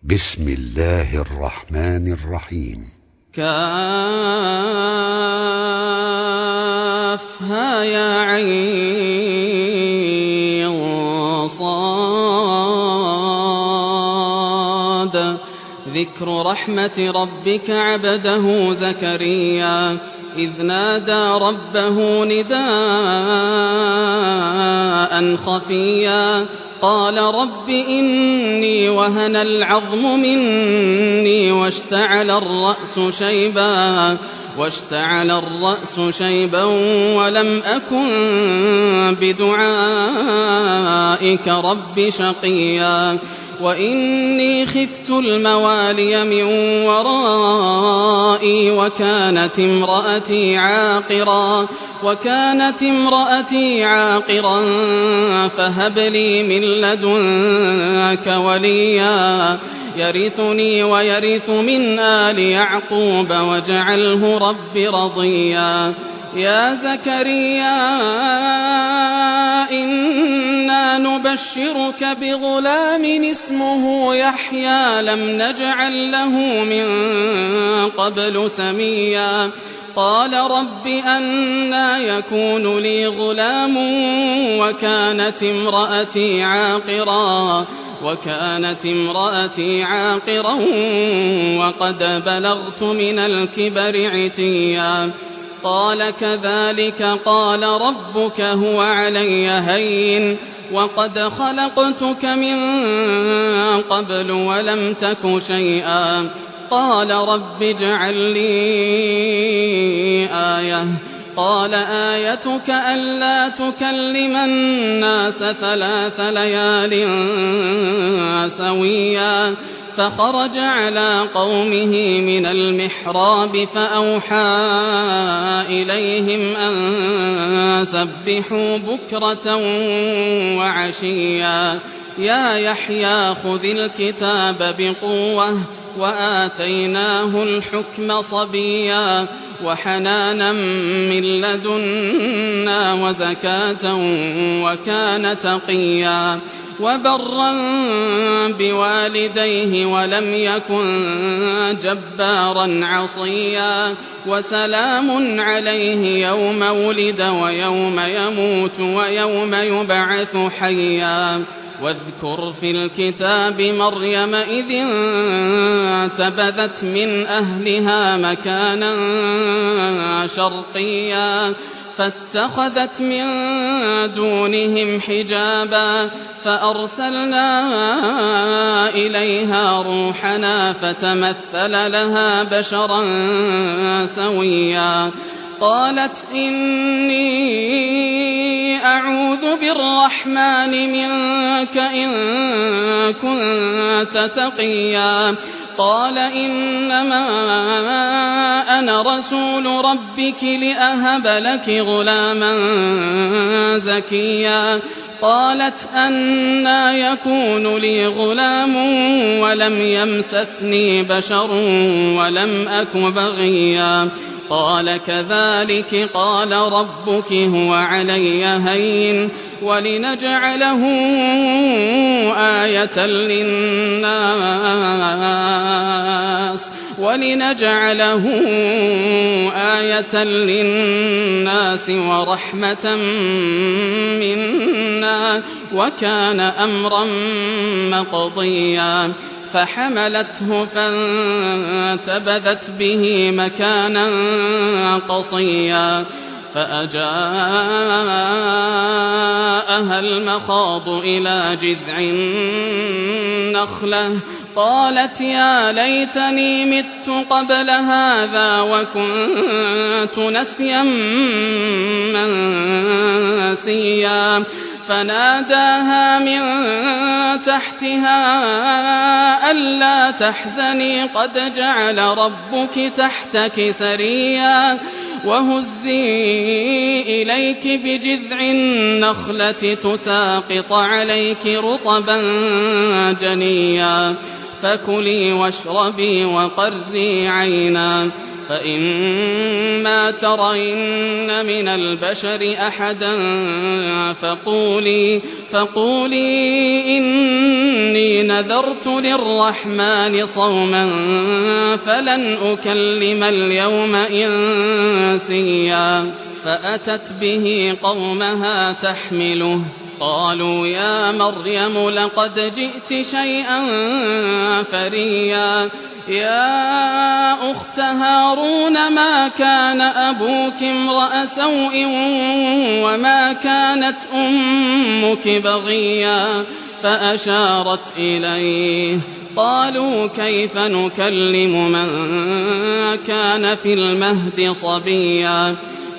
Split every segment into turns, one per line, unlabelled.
بسم الله الرحمن الرحيم.
كافها يا عين صاد. ذكر رحمة ربك عبده زكريا إذ نادى ربه نداء خفيا قال رب إني وهن العظم مني واشتعل الرأس شيبا ولم أكن بدعائك رب شقيا وإني خفت الموالي من ورائي وكانت امرأتي عاقرا فهب لي من لدنك وليا يرثني ويرث من آل يعقوب واجعله رب رضيا. يا زكريا إنا نبشرك بغلام اسمه يحيى لم نجعل له من قبل سميا. قال رب أنى يكون لي غلام وكانت امرأتي عاقرا وقد بلغت من الكبر عتيا. قال كذلك قال ربك هو علي هين وقد خلقتك من قبل ولم تك شيئا. قال رب اجعل لي آية. قال آيتك ألا تكلم الناس 3 ليال سويا. فخرج على قومه من المحراب فأوحى إليهم أن سبحوا بكرة وعشيا. يا يحيى خذ الكتاب بقوة وآتيناه الحكم صبيا وحنانا من لدنا وزكاة وكان تقيا وبرا بوالديه ولم يكن جبارا عصيا. وسلام عليه يوم ولد ويوم يموت ويوم يبعث حيا. واذكر في الكتاب مريم إذ انتبذت من أهلها مكانا شرقيا فاتخذت من دونهم حجابا فأرسلنا إليها روحنا فتمثل لها بشرا سويا. قالت إني أعوذ بالرحمن منك إن كنت تقيا. قال إنما أنا رسول ربك لأهب لك غلاما زكيا. قالت أنى يكون لي غلام ولم يمسسني بشر ولم أك بغيا. قال كذلك قال ربك هو علي هين ولنجعله آية للناس ورحمة منا وكان أمرا مقضيا. فحملته فانتبذت به مكانا قصيا. فأجاءها المخاض إلى جذع النخلة قالت يا ليتني مت قبل هذا وكنت نسيا منسيا. فناداها من تحتها ألا تحزني قد جعل ربك تحتك سريا. وهزي إليك بجذع النخلة تساقط عليك رطبا جنيا. فكلي واشربي وقري عينا. فإما ترين من البشر أحدا فقولي إني نذرت للرحمن صوما فلن أكلم اليوم إنسيا. فأتت به قومها تحمله قالوا يا مريم لقد جئت شيئا فريا يا أخت هارون ما كان أبوك امرأ سوء وما كانت أمك بغيا. فأشارت إليه قالوا كيف نكلم من كان في المهد صبيا.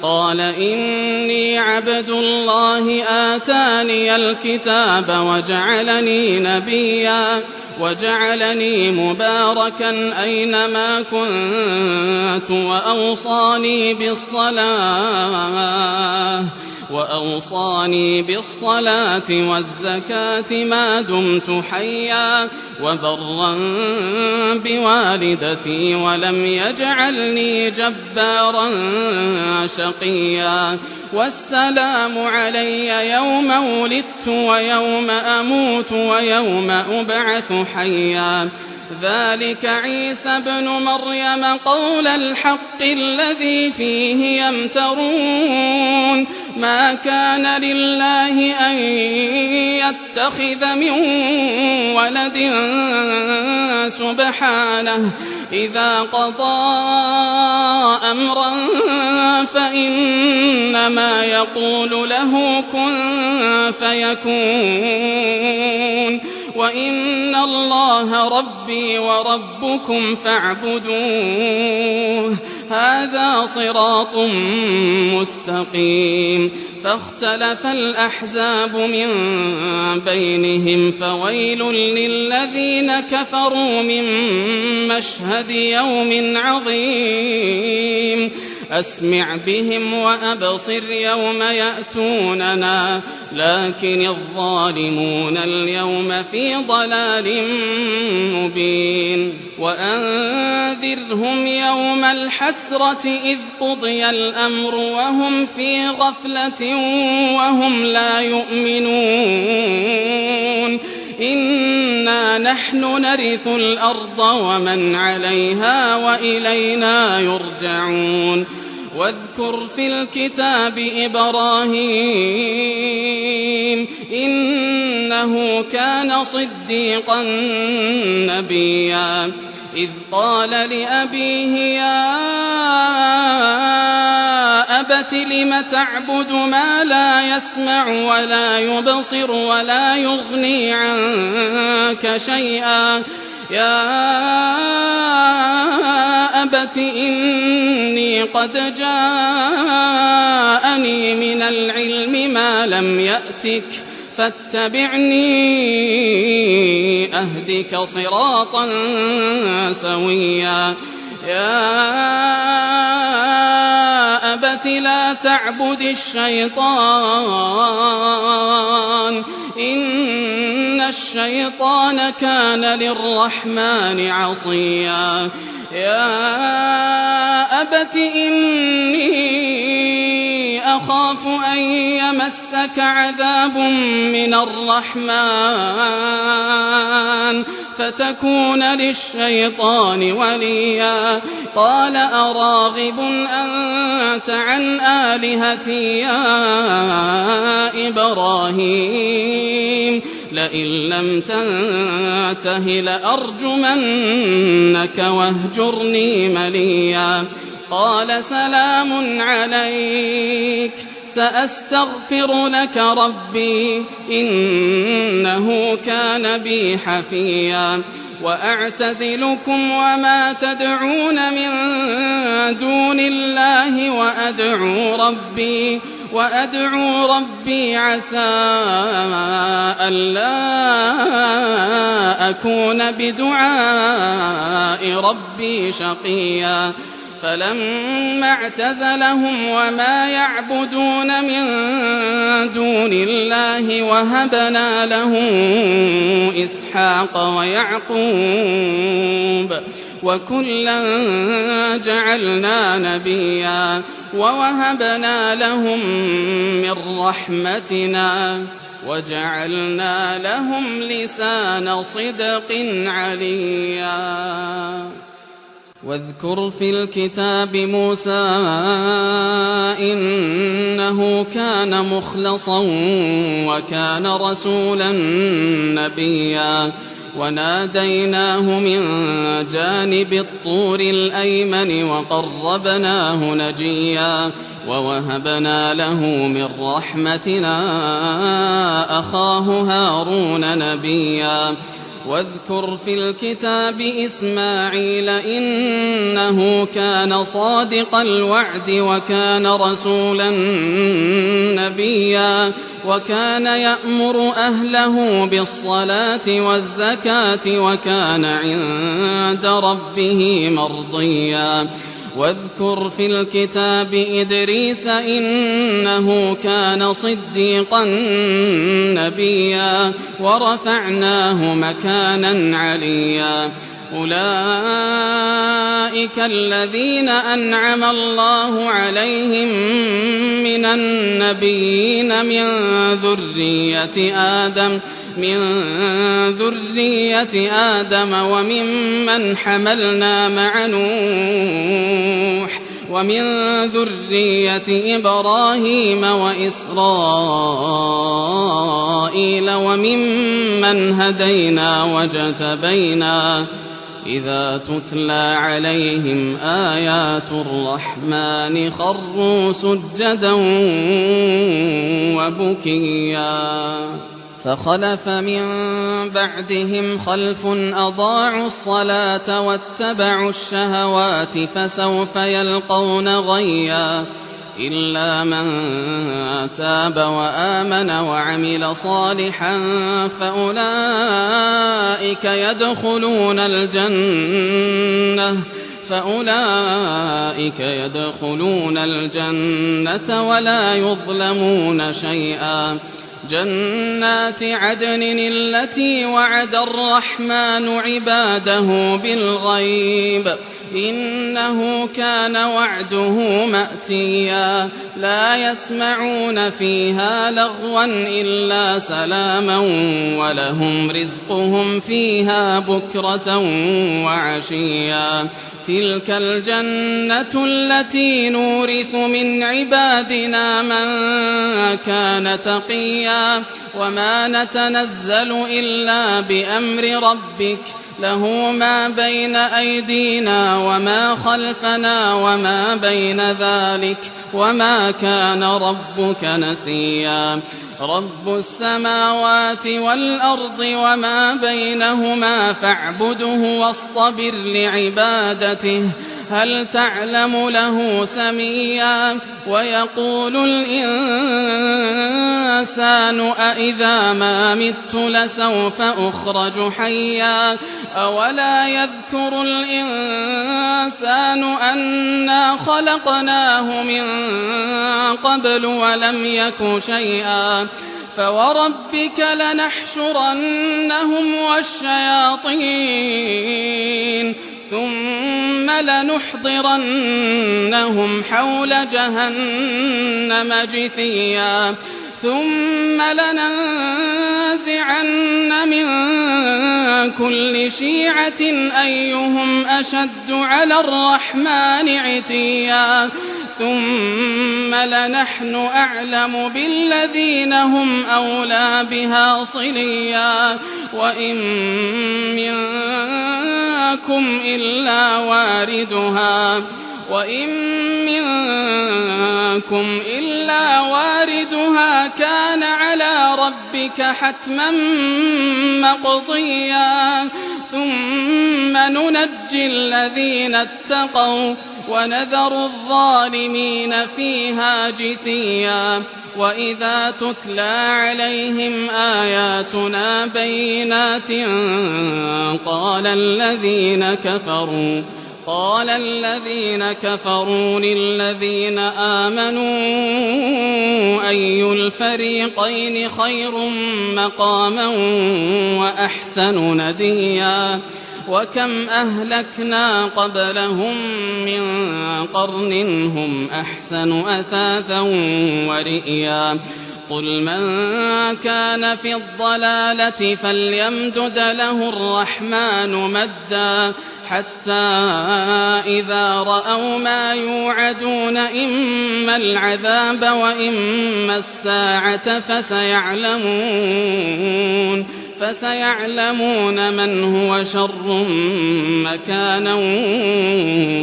قال إني عبد الله آتاني الكتاب وجعلني نبيا وجعلني مباركا أينما كنت وأوصاني بالصلاة والزكاة ما دمت حيا وبرا بوالدتي ولم يجعلني جبارا شقيا. والسلام علي يوم ولدت ويوم أموت ويوم أبعث حيا. ذلك عيسى ابن مريم قول الحق الذي فيه يمترون. ما كان لله أن يتخذ من ولد سبحانه إذا قضى أمرا فإنما يقول له كن فيكون. وإن الله ربي وربكم فاعبدوه هذا صراط مستقيم. فاختلف الأحزاب من بينهم فويل للذين كفروا من مشهد يوم عظيم. أسمع بهم وأبصر يوم يأتوننا لكن الظالمون اليوم في ضلال مبين. وأنذرهم يوم الحسرة إذ قضي الأمر وهم في غفلة وهم لا يؤمنون. إنا نحن نرث الأرض ومن عليها وإلينا يرجعون. واذكر في الكتاب إبراهيم إنه كان صديقا نبيا. إذ قال لأبيه يا أبت لم تعبد ما لا يسمع ولا يبصر ولا يغني عنك شيئا. يا أبت إني قد جاءني من العلم ما لم يأتك فاتبعني أهدك صراطا سويا. يا أبت لا تعبد الشيطان إن الشيطان كان للرحمن عصيا. يا أبت إني أخاف أن يمسك عذاب من الرحمن فتكون للشيطان وليا. قال أراغب أنت عن آلهتي يا إبراهيم لئن لم تنته لأرجمنك واهجرني مليا. قال سلام عليك سأستغفر لك ربي إنه كان بي حفيا. وأعتزلكم وما تدعون من دون الله وأدعو ربي عسى ألا أكون بدعاء ربي شقيا. فلما اعتزلهم وما يعبدون من دون الله وهبنا له إسحاق ويعقوب وكلا جعلنا نبيا ووهبنا لهم من رحمتنا وجعلنا لهم لسان صدق عليا واذكر في الكتاب موسى إنه كان مخلصا وكان رسولا نبيا وناديناه من جانب الطور الأيمن وقربناه نجيا ووهبنا له من رحمتنا أخاه هارون نبيا واذكر في الكتاب إسماعيل إنه كان صادق الوعد وكان رسولا نبيا وكان يأمر أهله بالصلاة والزكاة وكان عند ربه مرضيا واذكر في الكتاب إدريس إنه كان صديقا نبيا ورفعناه مكانا عليا أولئك الذين أنعم الله عليهم من النبيين من ذرية آدم وممن حملنا مع نوح ومن ذرية إبراهيم وإسرائيل وممن هدينا واجتبينا إذا تتلى عليهم آيات الرحمن خروا سجدا وبكيا فخلف من بعدهم خلف أضاعوا الصلاة واتبعوا الشهوات فسوف يلقون غيا إلا من تاب وآمن وعمل صالحا فأولئك يدخلون الجنة ولا يظلمون شيئا جنات عدن التي وعد الرحمن عباده بالغيب إنه كان وعده مأتيا لا يسمعون فيها لغوا إلا سلاما ولهم رزقهم فيها بكرة وعشيا تلك الجنة التي نورث من عبادنا من كان تقيا وما نتنزل إلا بأمر ربك له ما بين أيدينا وما خلفنا وما بين ذلك وما كان ربك نسيا رب السماوات والأرض وما بينهما فاعبده واصطبر لعبادته هل تعلم له سميا ويقول الإنسان أإذا ما مت لسوف أخرج حيا أولا يذكر الإنسان أنا خلقناه من قبل ولم يك شيئا فوربك لنحشرنهم والشياطين ثم لنحضرنهم حول جهنم جثيا ثم لننزعن من كل شيعة أيهم أشد على الرحمن عتيا ثم لنحن أعلم بالذين هم أولى بها صليا وإن منكم إلا واردها كان على ربك حتما مقضيا ثم ننجي الذين اتقوا ونذر الظالمين فيها جثيا وإذا تتلى عليهم آياتنا بينات قال الذين كفروا للذين آمنوا أي الفريقين خير مقاما وأحسن نديا وكم أهلكنا قبلهم من قرن هم أحسن أثاثا ورئيا قل من كان في الضلالة فليمدد له الرحمن مدا حتى إذا رأوا ما يوعدون إما العذاب وإما الساعة فسيعلمون من هو شر مكانا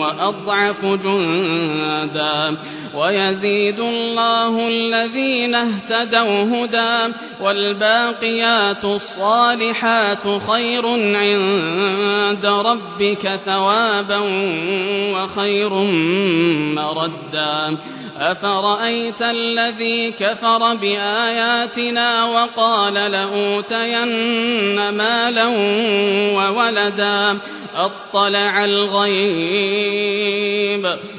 وأضعف جندا ويزيد الله الذين اهتدوا هدى والباقيات الصالحات خير عند ربك ثوابا وخير مردا أفرأيت الذي كفر بآياتنا وقال لأوتين مالا وولدا أطلع الغيب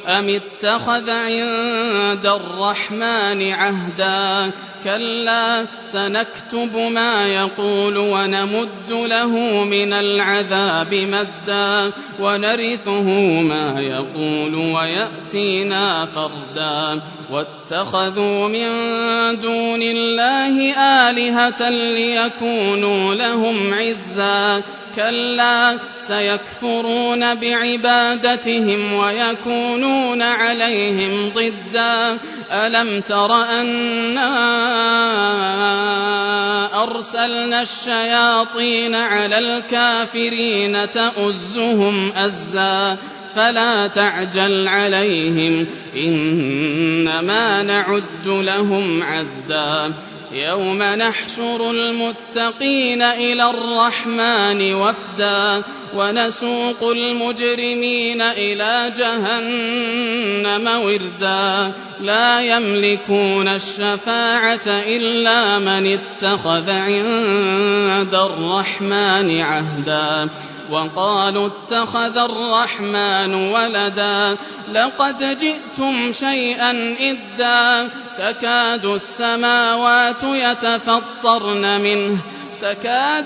أم اتخذ عند الرحمن عهدا كلا سنكتب ما يقول ونمد له من العذاب مدا ونرثه ما يقول ويأتينا فردا واتخذوا من دون الله آلهة ليكونوا لهم عزا كلا سيكفرون بعبادتهم ويكونون عليهم ضدا ألم تر أنا أرسلنا الشياطين على الكافرين تؤزهم أزا فلا تعجل عليهم إنما نعد لهم عدا يوم نحشر المتقين إلى الرحمن وفدا ونسوق المجرمين إلى جهنم وردا لا يملكون الشفاعة إلا من اتخذ عند الرحمن عهدا وقالوا اتخذ الرحمن ولدا لقد جئتم شيئا إدا تكاد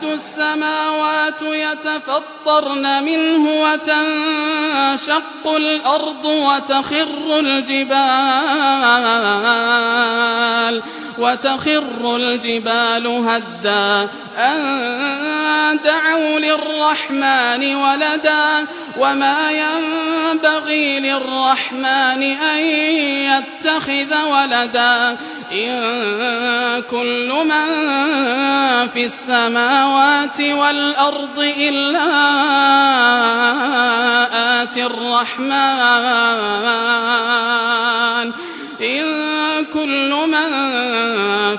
السماوات يتفطرن منه وتنشق الأرض وتخر الجبال هدا أن دعوا للرحمن ولدا وما ينبغي للرحمن أن يتخذ ولدا إن كل من في السماوات والأرض إلا آتي الرحمن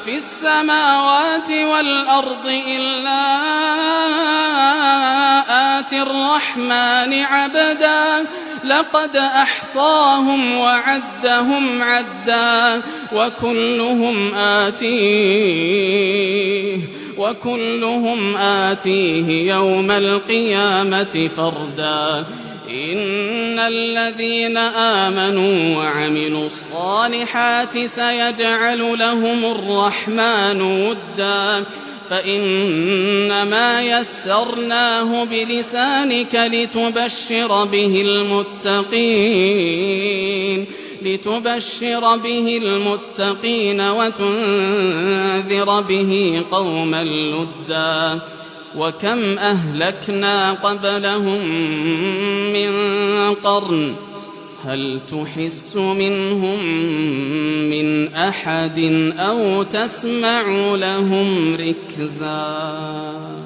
في السماوات والأرض إلا آتي الرحمن عبدا لقد أحصاهم وعدهم عدا وكلهم آتيه يوم القيامة فردا إن الذين آمنوا وعملوا الصالحات سيجعل لهم الرحمن ودا فإنما يسرناه بلسانك لتبشر به المتقين وتنذر به قوما لدا وكم أهلكنا قبلهم من قرن هل تحس منهم من أحد أو تسمع لهم ركزا